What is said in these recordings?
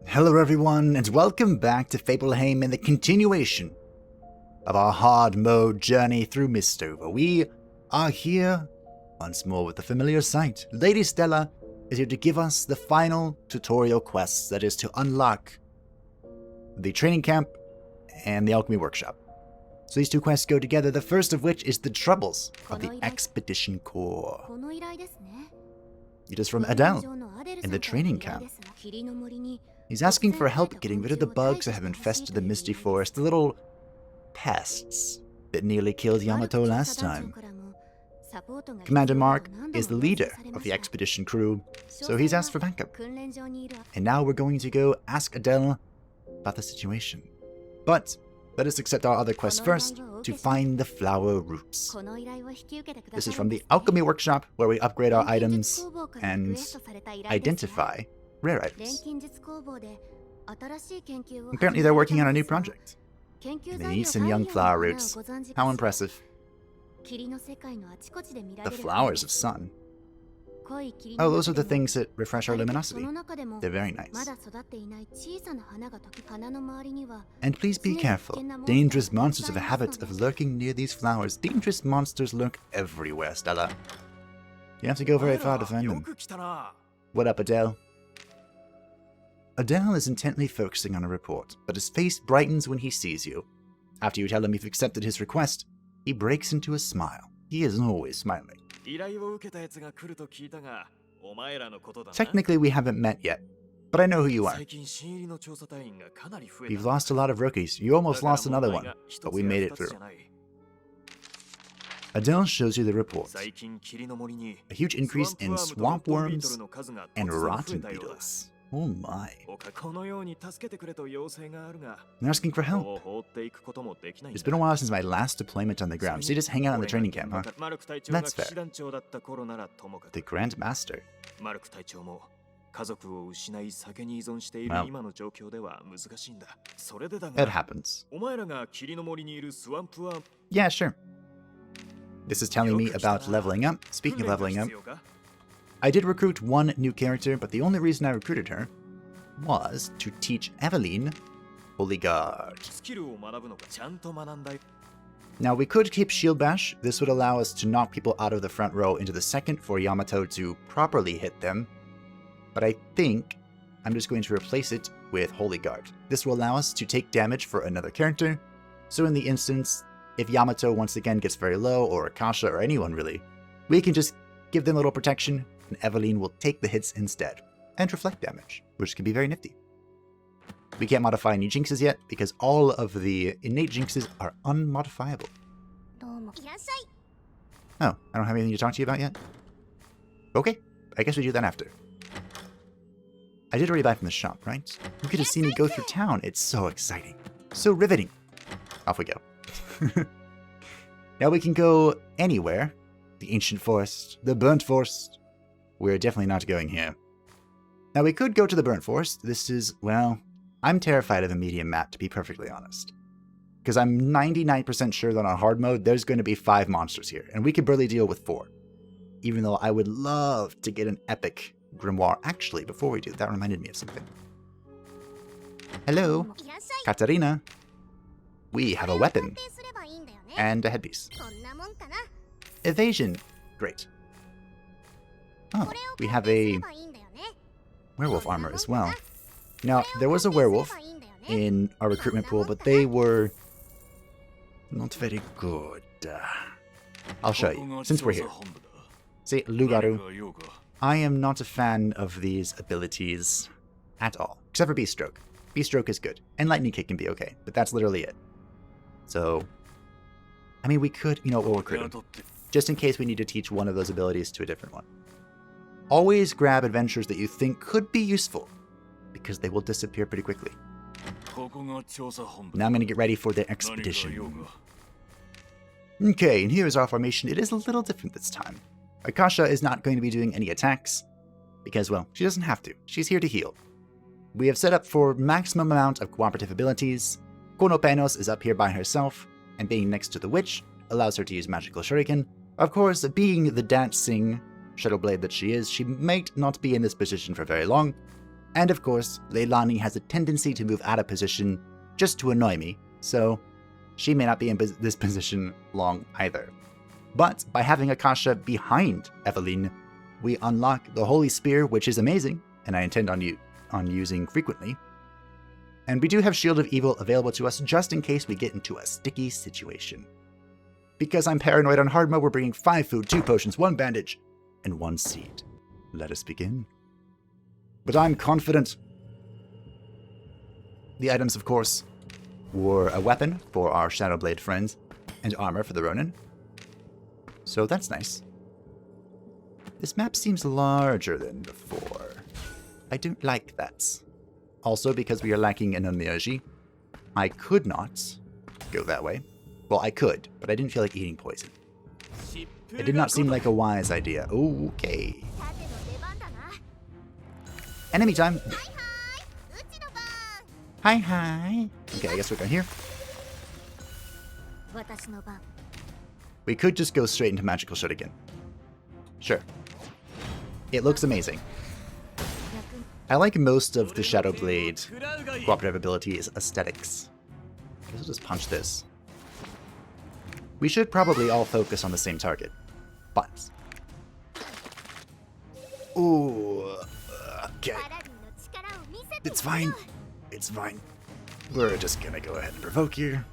Hello everyone, and welcome back to Fableheim and the continuation of our hard mode journey through Mistover. We are here once more with the familiar sight. Lady Stella is here to give us the final tutorial quest, that is to unlock the training camp and the alchemy workshop. So these two quests go together, the first of which is the troubles of the Expedition Crew. It is from Adele in the training camp. He's asking for help getting rid of the bugs that have infested the Misty Forest, the little pests that nearly killed Yamato last time. Commander Mark is the leader of the Expedition Crew, so he's asked for backup. And now we're going to go ask Adele about the situation. But let us accept our other quest first, to find the flower roots. This is from the alchemy workshop, where we upgrade our items and identify rare items. Apparently they're working on a new project. And they need some young flower roots. How impressive. The flowers of sun. Oh, those are the things that refresh our luminosity. They're very nice. And please be careful. Dangerous monsters have a habit of lurking near these flowers. Dangerous monsters lurk everywhere, Stella. You have to go very far to find them. What up, Adele? Adele is intently focusing on a report, but his face brightens when he sees you. After you tell him you've accepted his request, he breaks into a smile. He is always smiling. Technically, we haven't met yet, but I know who you are. We've lost a lot of rookies. You almost lost another one, but we made it through. Adele shows you the report. A huge increase in swamp worms and rotten beetles. Oh my. They're asking for help. It's been a while since my last deployment on the ground, so you just hang out in the training camp, huh? That's fair. The Grand Master. Well, it happens. Yeah, sure. This is telling me about leveling up. Speaking of leveling up, I did recruit one new character, but the only reason I recruited her was to teach Evelyn Holy Guard. Now, we could keep Shield Bash. This would allow us to knock people out of the front row into the second for Yamato to properly hit them. But I think I'm just going to replace it with Holy Guard. This will allow us to take damage for another character. So in the instance, if Yamato once again gets very low, or Akasha, or anyone really, we can just give them a little protection, and Evelyn will take the hits instead, and reflect damage, which can be very nifty. We can't modify any jinxes yet, because all of the innate jinxes are unmodifiable. Oh, I don't have anything to talk to you about yet? Okay, I guess we do that after. I did already buy from the shop, right? You get to see me go through town. It's so exciting. So riveting. Off we go. Now we can go anywhere. The ancient forest, the burnt forest. We're definitely not going here. Now we could go to the burnt forest. This is, well, I'm terrified of a medium map, to be perfectly honest. Because I'm 99% sure that on hard mode, there's going to be 5 monsters here, and we could barely deal with 4. Even though I would love to get an epic grimoire. Actually, before we do, that reminded me of something. Hello, Katarina. We have a weapon. And a headpiece. Evasion. Great. Oh, we have a werewolf armor as well. Now, there was a werewolf in our recruitment pool, but they were not very good. I'll show you, since we're here. See, Lugaru. I am not a fan of these abilities at all, except for Beast Stroke. Beast Stroke is good, and Lightning Kick can be okay, but that's literally it. So, I mean, we could, we'll recruit him, just in case we need to teach one of those abilities to a different one. Always grab adventures that you think could be useful, because they will disappear pretty quickly. Now I'm going to get ready for the expedition. Okay, and here's our formation. It is a little different this time. Akasha is not going to be doing any attacks, because, well, she doesn't have to. She's here to heal. We have set up for maximum amount of cooperative abilities. Konopenos is up here by herself, and being next to the witch allows her to use magical shuriken. Of course, being the dancing Shadowblade that she is, she might not be in this position for very long. And of course, Leilani has a tendency to move out of position just to annoy me, so she may not be in this position long either. But by having Akasha behind Evelyn, we unlock the Holy Spear, which is amazing, and I intend on using frequently. And we do have Shield of Evil available to us just in case we get into a sticky situation. Because I'm paranoid on hard mode, we're bringing 5 food, 2 potions, 1 bandage, and 1 seed. Let us begin. But I'm confident. The items, of course, were a weapon for our Shadowblade friends, and armor for the Ronin. So that's nice. This map seems larger than before. I don't like that. Also, because we are lacking an energy, I could not go that way. Well, I could, but I didn't feel like eating poison. It did not seem like a wise idea. Okay. Enemy time! Hi, hi! Okay, I guess we're going here. We could just go straight into Magical Shot again. Sure. It looks amazing. I like most of the Shadowblade cooperative abilities aesthetics. I guess I'll just punch this. We should probably all focus on the same target, but... Ooh, okay. It's fine. It's fine. We're just gonna go ahead and provoke here.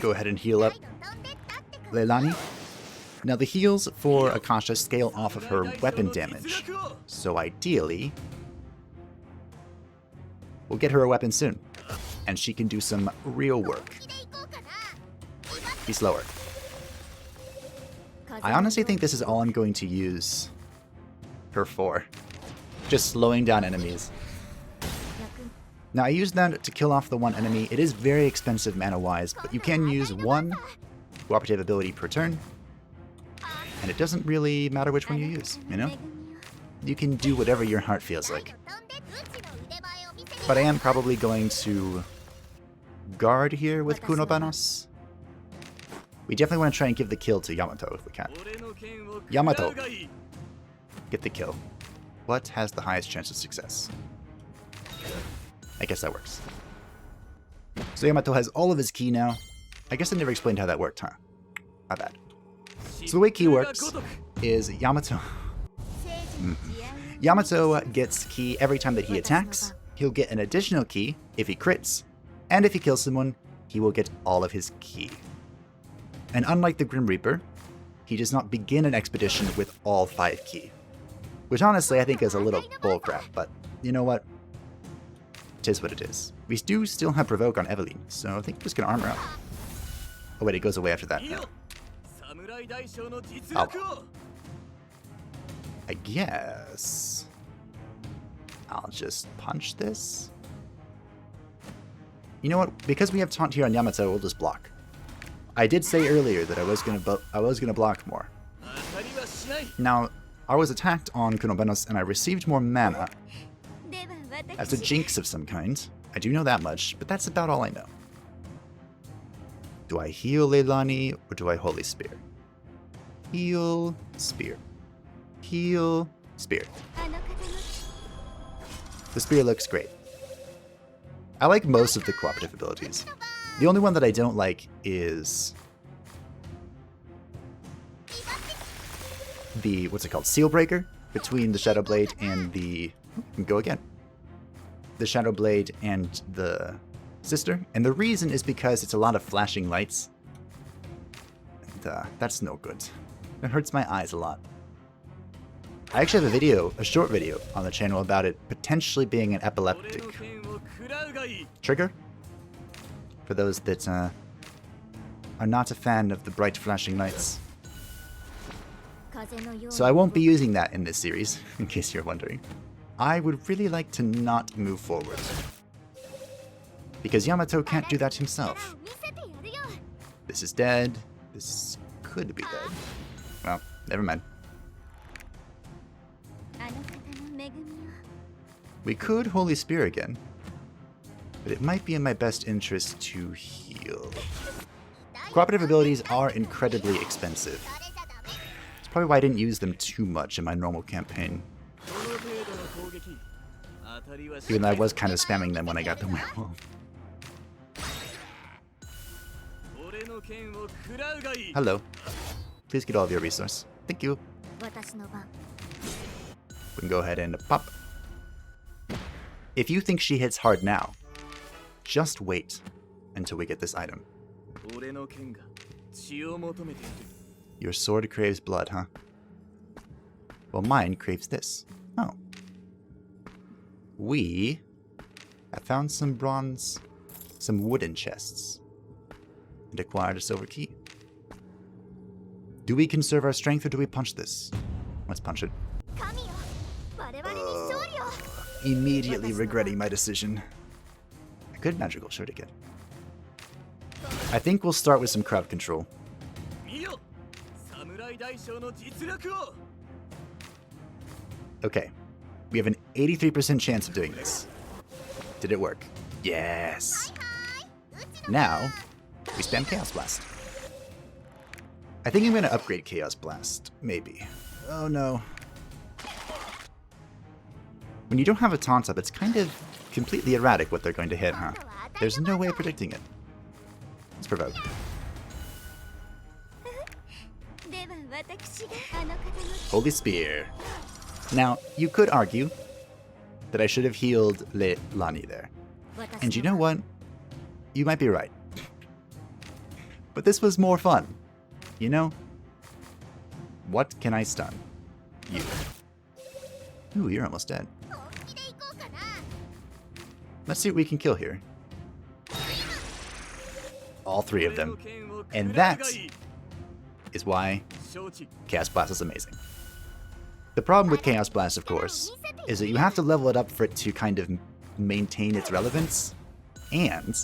Go ahead and heal up Leilani. Now the heals for Akasha scale off of her weapon damage, so ideally we'll get her a weapon soon, and she can do some real work. Be slower. I honestly think this is all I'm going to use her for. Just slowing down enemies. Now I used that to kill off the one enemy. It is very expensive mana-wise, but you can use 1 cooperative ability per turn. And it doesn't really matter which one you use, you know? You can do whatever your heart feels like. But I am probably going to guard here with Kunobanos. We definitely want to try and give the kill to Yamato if we can. Yamato! Get the kill. What has the highest chance of success? I guess that works. So Yamato has all of his ki now. I guess I never explained how that worked, huh? My bad. So the way ki works is Yamato gets ki every time that he attacks. He'll get an additional ki if he crits, and if he kills someone, he will get all of his ki. And unlike the Grim Reaper, he does not begin an expedition with all 5 ki. Which honestly I think is a little bullcrap, but you know what? It is what it is. We do still have Provoke on Evelyn, so I think we're just gonna armor up. Oh wait, it goes away after that. No. Oh. I guess I'll just punch this. You know what? Because we have taunt here on Yamato, we'll just block. I did say earlier that I was gonna block more. Now, I was attacked on Kunobanos and I received more mana. That's a jinx of some kind. I do know that much, but that's about all I know. Do I heal Leilani or do I Holy Spear? Heal, Spear. Heal, Spear. The Spear looks great. I like most of the cooperative abilities. The only one that I don't like is the, what's it called, Seal Breaker between the Shadowblade and the, go again, the Shadowblade and the sister. And the reason is because it's a lot of flashing lights. And that's no good. It hurts my eyes a lot. I actually have a video, a short video on the channel about it potentially being an epileptic trigger. For those that are not a fan of the bright flashing lights. So I won't be using that in this series, in case you're wondering. I would really like to not move forward. Because Yamato can't do that himself. This is dead. This could be dead. Well, never mind. We could Holy Spear again. But it might be in my best interest to heal. Cooperative abilities are incredibly expensive. probably why I didn't use them too much in my normal campaign. Even though I was kind of spamming them when I got the werewolf. Hello. Please get all of your resource. Thank you. We can go ahead and pop. If you think she hits hard now, just wait until we get this item. Your sword craves blood, huh? Well, mine craves this. Oh. We have found some bronze, some wooden chests, and acquired a silver key. Do we conserve our strength or do we punch this? Let's punch it. Immediately regretting my decision. A good magical shuriken. I think we'll start with some crowd control. Okay. We have an 83% chance of doing this. Did it work? Yes. Now, we spam Chaos Blast. I think I'm going to upgrade Chaos Blast. Maybe. Oh no. When you don't have a taunt up, it's kind of completely erratic what they're going to hit, huh? There's no way of predicting it. Let's provoke. Holy Spear. Now, you could argue that I should have healed Lani there. And you know what? You might be right. But this was more fun. You know? What can I stun? You. Ooh, you're almost dead. Let's see what we can kill here. All three of them. And that is why Chaos Blast is amazing. The problem with Chaos Blast, of course, is that you have to level it up for it to kind of maintain its relevance, and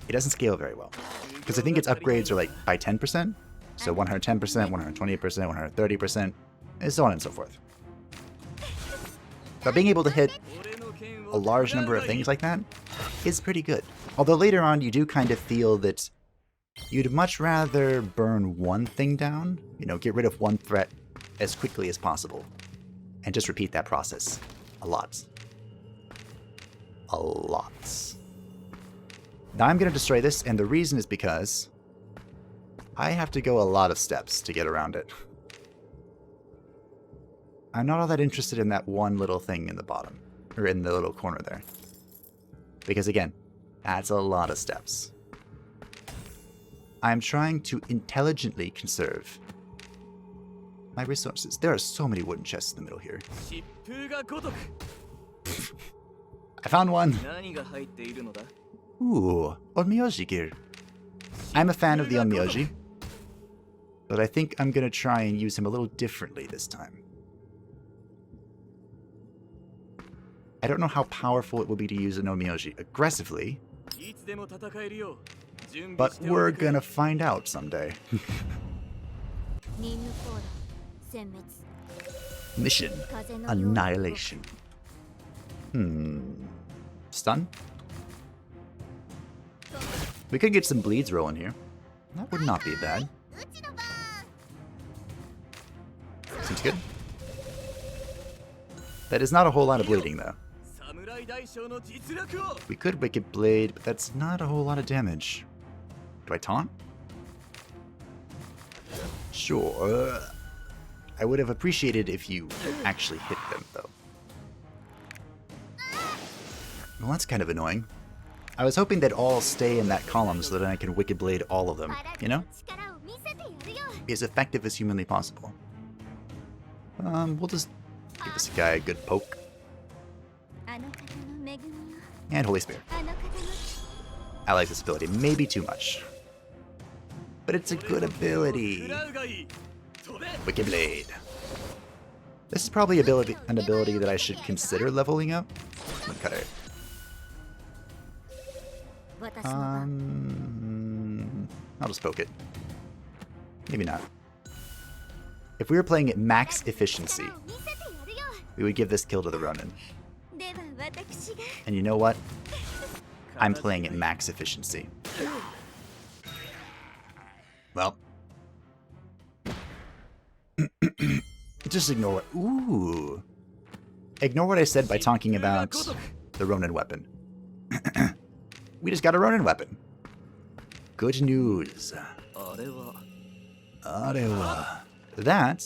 it doesn't scale very well. Because I think its upgrades are like by 10%, so 110%, 120%, 130%, and so on and so forth. But being able to hit a large number of things like that is pretty good. Although later on you do kind of feel that you'd much rather burn one thing down, you know, get rid of one threat as quickly as possible, and just repeat that process a lot. A lot. Now I'm going to destroy this, and the reason is because I have to go a lot of steps to get around it. I'm not all that interested in that one little thing in the bottom, or in the little corner there. Because again, that's a lot of steps. I'm trying to intelligently conserve my resources. There are so many wooden chests in the middle here. I found one! Ooh, Onmyoji gear. I'm a fan of the Onmyoji, but I think I'm gonna try and use him a little differently this time. I don't know how powerful it will be to use an Onmyoji aggressively, but we're gonna find out someday. Mission Annihilation. Stun? We could get some bleeds rolling here. That would not be bad. Seems good. That is not a whole lot of bleeding, though. We could Wicked Blade, but that's not a whole lot of damage. Do I taunt? Sure. I would have appreciated if you actually hit them, though. Well, that's kind of annoying. I was hoping they'd all stay in that column so that I can Wicked Blade all of them, you know? Be as effective as humanly possible. We'll just give this guy a good poke. And Holy Spear. I like this ability, maybe too much. But it's a good ability. Wicked Blade. This is probably an ability that I should consider leveling up. Okay. I'll just poke it. Maybe not. If we were playing at max efficiency, we would give this kill to the Ronin. And you know what? I'm playing at max efficiency. Well. Just ignore what... Ooh. Ignore what I said by talking about the Ronin weapon. We just got a Ronin weapon. Good news. Arewa. That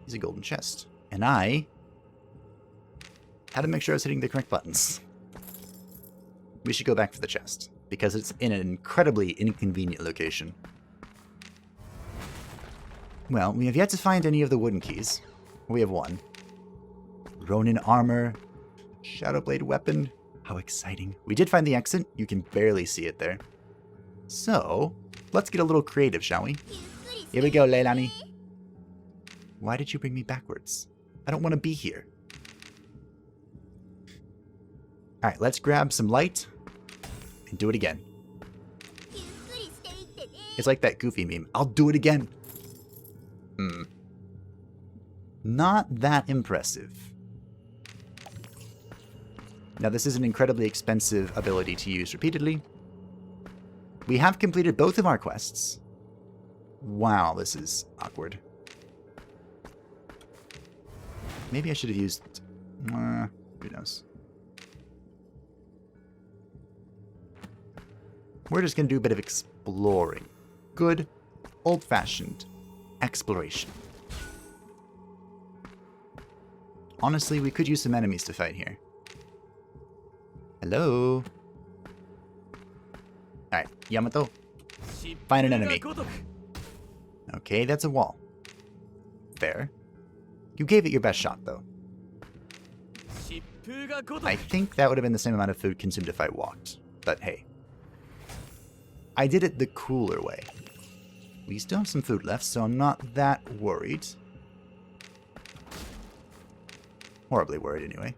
is a golden chest. And I had to make sure I was hitting the correct buttons. We should go back for the chest, because it's in an incredibly inconvenient location. Well, we have yet to find any of the wooden keys. We have one. Ronin armor. Shadowblade weapon. How exciting. We did find the exit. You can barely see it there. So, let's get a little creative, shall we? Here we go, Leilani. Why did you bring me backwards? I don't want to be here. Alright, let's grab some light and do it again. It's like that Goofy meme. I'll do it again. Not that impressive. Now, this is an incredibly expensive ability to use repeatedly. We have completed both of our quests. Wow, this is awkward. Maybe I should have used... who knows? We're just going to do a bit of exploring. Good, old-fashioned exploration. Honestly, we could use some enemies to fight here. Hello? Alright, Yamato. Find an enemy. Okay, that's a wall. Fair. You gave it your best shot, though. I think that would have been the same amount of food consumed if I walked. But hey. I did it the cooler way. We still have some food left, so I'm not that worried. Horribly worried, anyway.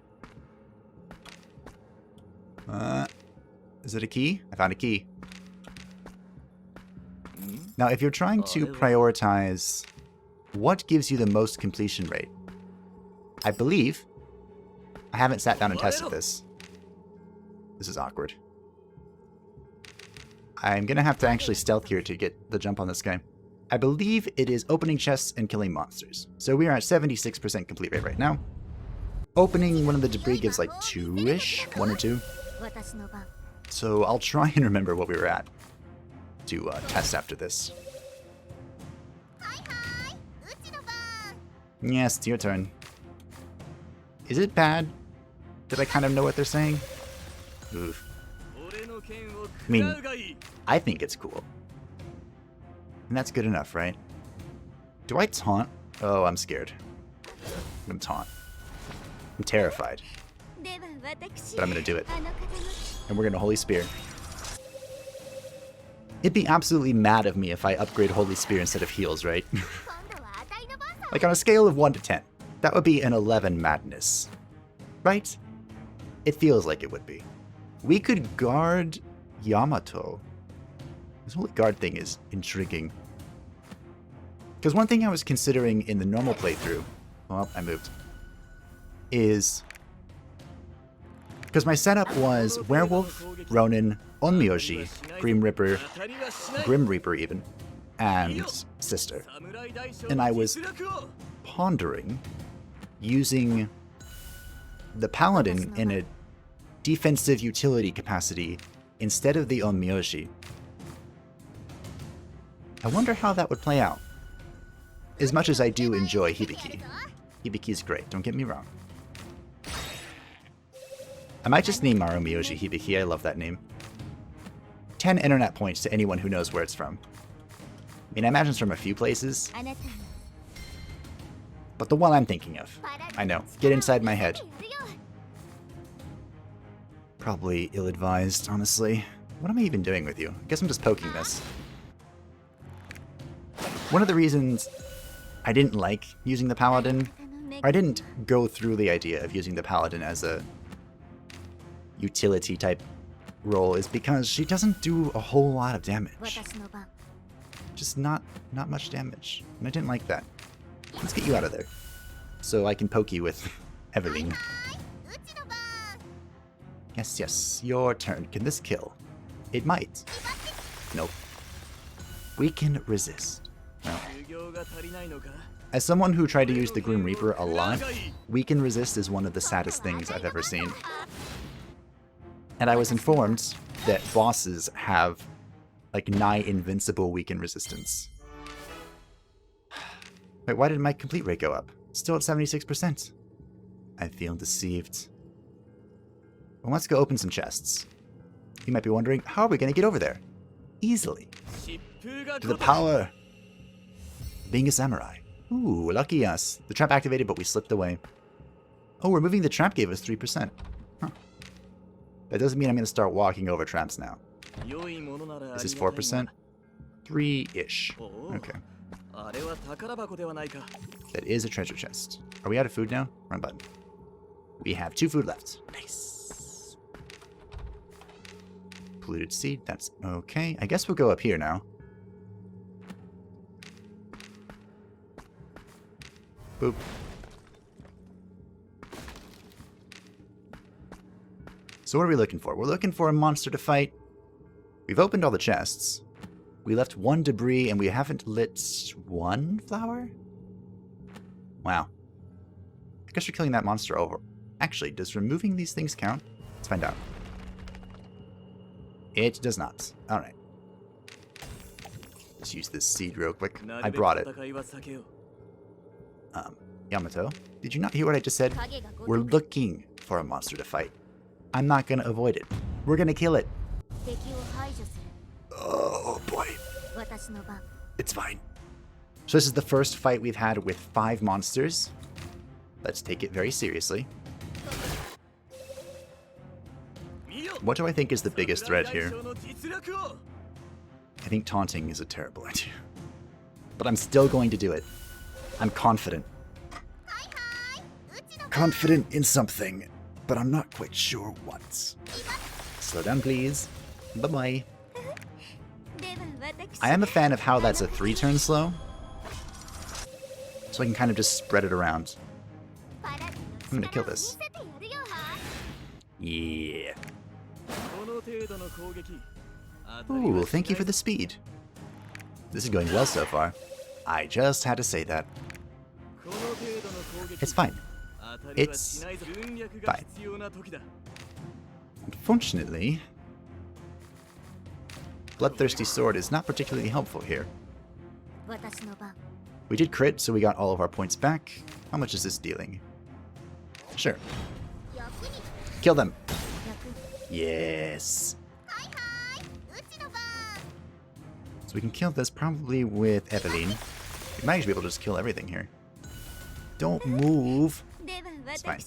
Is it a key? I found a key. Now, if you're trying to prioritize what gives you the most completion rate, I believe... I haven't sat down and tested this. This is awkward. I'm gonna have to actually stealth here to get the jump on this guy. I believe it is opening chests and killing monsters. So we are at 76% complete rate right now. Opening one of the debris gives like 2-ish, 1 or 2. So I'll try and remember what we were at to test after this. Yes, it's your turn. Is it bad? Did I kind of know what they're saying? Oof. I mean, I think it's cool. And that's good enough, right? Do I taunt? Oh, I'm scared. I'm gonna taunt. I'm terrified. But I'm gonna do it. And we're gonna Holy Spear. It'd be absolutely mad of me if I upgrade Holy Spear instead of heals, right? Like on a scale of 1 to 10, that would be an 11 madness. Right? It feels like it would be. We could guard Yamato. This whole guard thing is intriguing. Because one thing I was considering in the normal playthrough, well, I moved, is because my setup was Werewolf, Ronin, Onmyoshi, Grim Reaper even, and Sister. And I was pondering using the Paladin in a defensive utility capacity instead of the Onmyoshi. I wonder how that would play out. As much as I do enjoy Hibiki. Hibiki's great, don't get me wrong. I might just name our Onmyoshi Hibiki, I love that name. 10 internet points to anyone who knows where it's from. I mean, I imagine it's from a few places. But the one I'm thinking of. I know, get inside my head. Probably ill-advised, honestly. What am I even doing with you? I guess I'm just poking this. One of the reasons I didn't like using the Paladin, or I didn't go through the idea of using the Paladin as a utility type role, is because she doesn't do a whole lot of damage. Just not much damage. And I didn't like that. Let's get you out of there. So I can poke you with Evelyn. Yes, your turn. Can this kill? It might. Nope. We can resist. Well, as someone who tried to use the Grim Reaper a lot, weaken resist is one of the saddest things I've ever seen. And I was informed that bosses have like nigh invincible weaken resistance. Wait, why did my complete rate go up? Still at 76%. I feel deceived. Well, let's go open some chests. You might be wondering, how are we going to get over there? Easily. To the power of being a samurai. Ooh, lucky us. The trap activated, but we slipped away. Oh, removing the trap gave us 3%. Huh. That doesn't mean I'm going to start walking over traps now. This is 4%? 3-ish. Okay. That is a treasure chest. Are we out of food now? Run button. We have 2 food left. Nice. Polluted seed, that's okay. I guess we'll go up here now. Boop. So what are we looking for? We're looking for a monster to fight. We've opened all the chests. We left 1 debris and we haven't lit 1 flower? Wow. I guess we're killing that monster over. Actually, does removing these things count? Let's find out. It does not. Alright. Let's use this seed real quick. I brought it. Yamato, did you not hear what I just said? We're looking for a monster to fight. I'm not gonna avoid it. We're gonna kill it. Oh boy. It's fine. So this is the first fight we've had with 5 monsters. Let's take it very seriously. What do I think is the biggest threat here? I think taunting is a terrible idea. But I'm still going to do it. I'm confident. Confident in something, but I'm not quite sure what. Slow down, please. Bye-bye. I am a fan of how that's a 3-turn slow. So I can kind of just spread it around. I'm gonna kill this. Yeah. Ooh, thank you for the speed. This is going well so far. I just had to say that. It's fine. It's fine. Unfortunately, Bloodthirsty Sword is not particularly helpful here. We did crit, so we got all of our points back. How much is this dealing? Sure. Kill them. Yes. So we can kill this probably with Eveline. We might actually be able to just kill everything here. Don't move. It's fine.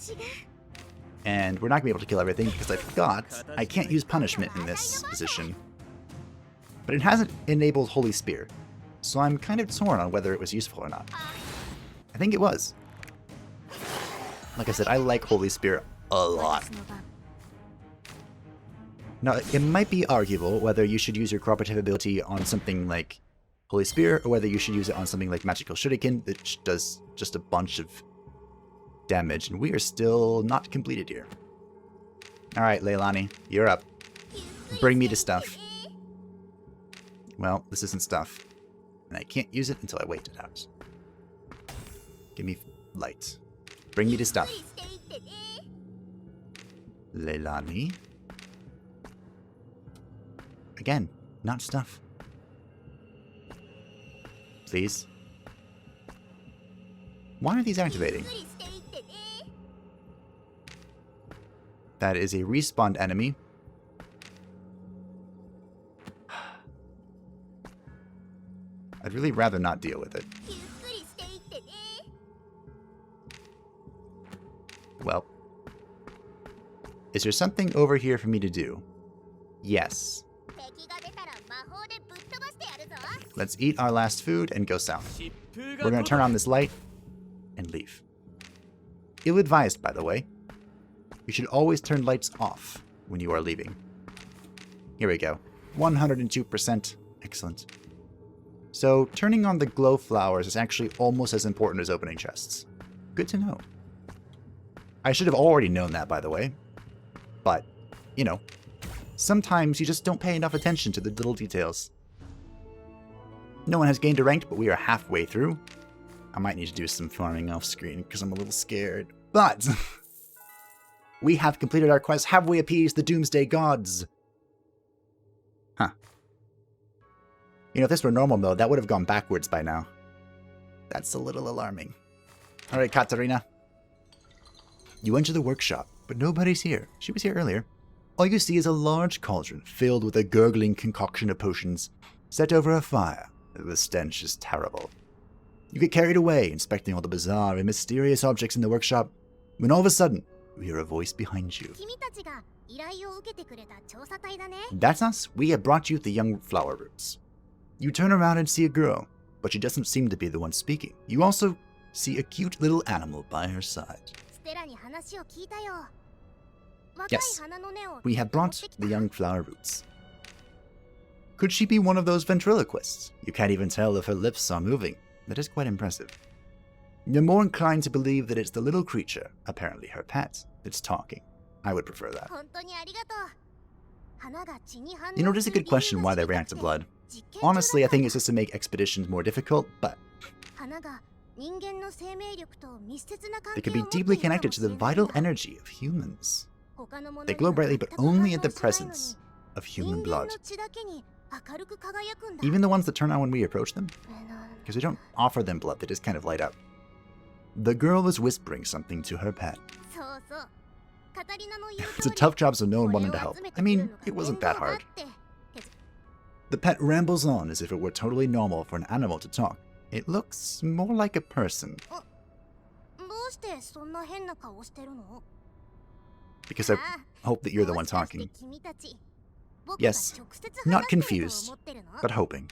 And we're not going to be able to kill everything because I forgot I can't use punishment in this position. But it hasn't enabled Holy Spear, so I'm kind of torn on whether it was useful or not. I think it was. Like I said, I like Holy Spear a lot. Now, it might be arguable whether you should use your cooperative ability on something like Holy Spear, or whether you should use it on something like Magical Shuriken, that does just a bunch of damage, and we are still not completed here. Alright, Leilani, you're up. Bring me to stuff. Well, this isn't stuff, and I can't use it until I wait it out. Give me light. Bring me to stuff. Leilani. Again, not stuff. Please. Why are these activating? That is a respawned enemy. I'd really rather not deal with it. Well. Is there something over here for me to do? Yes. Let's eat our last food and go south. We're going to turn on this light and leave. Ill-advised, by the way. You should always turn lights off when you are leaving. Here we go. 102%. Excellent. So, turning on the glow flowers is actually almost as important as opening chests. Good to know. I should have already known that, by the way. But, you know, sometimes you just don't pay enough attention to the little details. No one has gained a rank, but we are halfway through. I might need to do some farming off screen because I'm a little scared. But we have completed our quest. Have we appeased the Doomsday Gods? Huh. You know, if this were normal mode, that would have gone backwards by now. That's a little alarming. All right, Katarina. You enter the workshop, but nobody's here. She was here earlier. All you see is a large cauldron filled with a gurgling concoction of potions set over a fire. The stench is terrible. You get carried away, inspecting all the bizarre and mysterious objects in the workshop, when all of a sudden, you hear a voice behind you. That's us. We have brought you the young flower roots. You turn around and see a girl, but she doesn't seem to be the one speaking. You also see a cute little animal by her side. Yes, we have brought the young flower roots. Could she be one of those ventriloquists? You can't even tell if her lips are moving. That is quite impressive. You're more inclined to believe that it's the little creature, apparently her pet, that's talking. I would prefer that. You know, it is a good question why they react to blood. Honestly, I think it's just to make expeditions more difficult, but they could be deeply connected to the vital energy of humans. They glow brightly, but only in the presence of human blood. Even the ones that turn on when we approach them? Because we don't offer them blood, they just kind of light up. The girl is whispering something to her pet. It's a tough job, so no one wanted to help. I mean, it wasn't that hard. The pet rambles on as if it were totally normal for an animal to talk. It looks more like a person. Because I hope that you're the one talking. Yes, not confused, but hoping.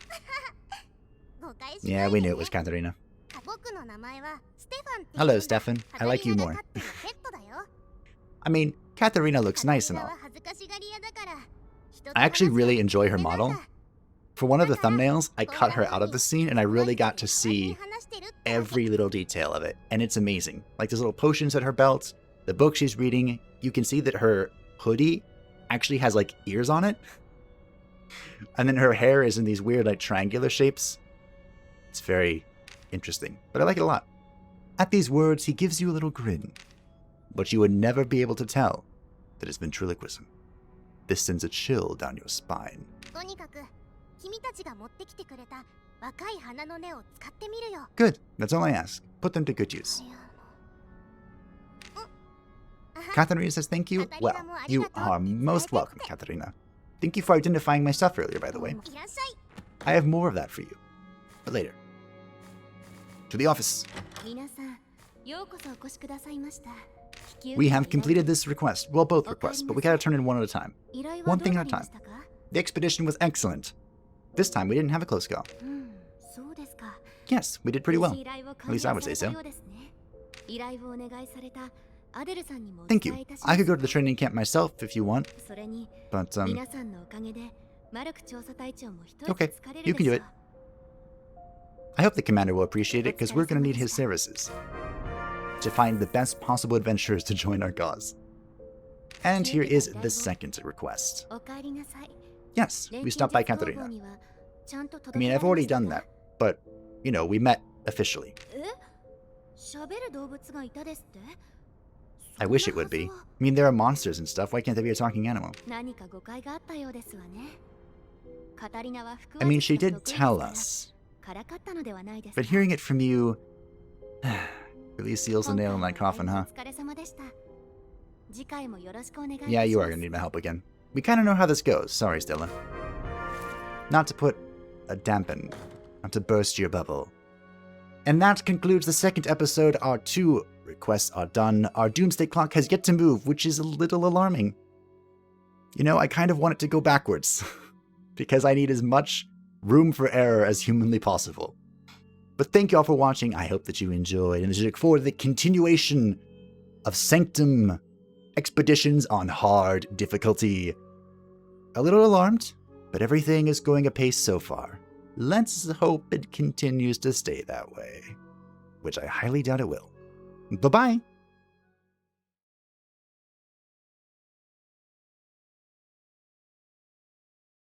Yeah, we knew it was Katarina. Hello, Stefan. I like you more. I mean, Katarina looks nice and all. I actually really enjoy her model. For one of the thumbnails, I cut her out of the scene and I really got to see every little detail of it. And it's amazing. Like there's little potions at her belt, the book she's reading. You can see that her hoodie actually has like ears on it. And then her hair is in these weird like triangular shapes. It's very interesting, but I like it a lot. At these words, he gives you a little grin. But you would never be able to tell that it's ventriloquism. This sends a chill down your spine. Good, that's all I ask. Put them to good use. Katarina says thank you. Well, you are most welcome, Katarina. Thank you for identifying my stuff earlier, by the way. I have more of that for you, but later. To the office. We have completed this request. Well, both requests, but we gotta turn in one at a time. One thing at a time. The expedition was excellent. This time we didn't have a close call. Yes, we did pretty well. At least I would say so. Thank you. I could go to the training camp myself if you want. But, okay, you can do it. I hope the commander will appreciate it, because we're going to need his services to find the best possible adventurers to join our cause. And here is the second request. Yes, we stopped by Katarina. I mean, I've already done that, but, you know, we met officially. I wish it would be. I mean, there are monsters and stuff. Why can't there be a talking animal? I mean, she did tell us. But hearing it from you really seals the nail in that coffin, huh? Yeah, you are going to need my help again. We kind of know how this goes. Sorry, Stella. Not to put a dampen, not to burst your bubble. And that concludes the second episode. Our 2 requests are done. Our doomsday clock has yet to move, which is a little alarming. You know, I kind of want it to go backwards, because I need as much room for error as humanly possible. But thank you all for watching. I hope that you enjoyed, and as you look forward to the continuation of Sanctum Expeditions on hard difficulty. A little alarmed, but everything is going apace so far. Let's hope it continues to stay that way, which I highly doubt it will. Bye-bye!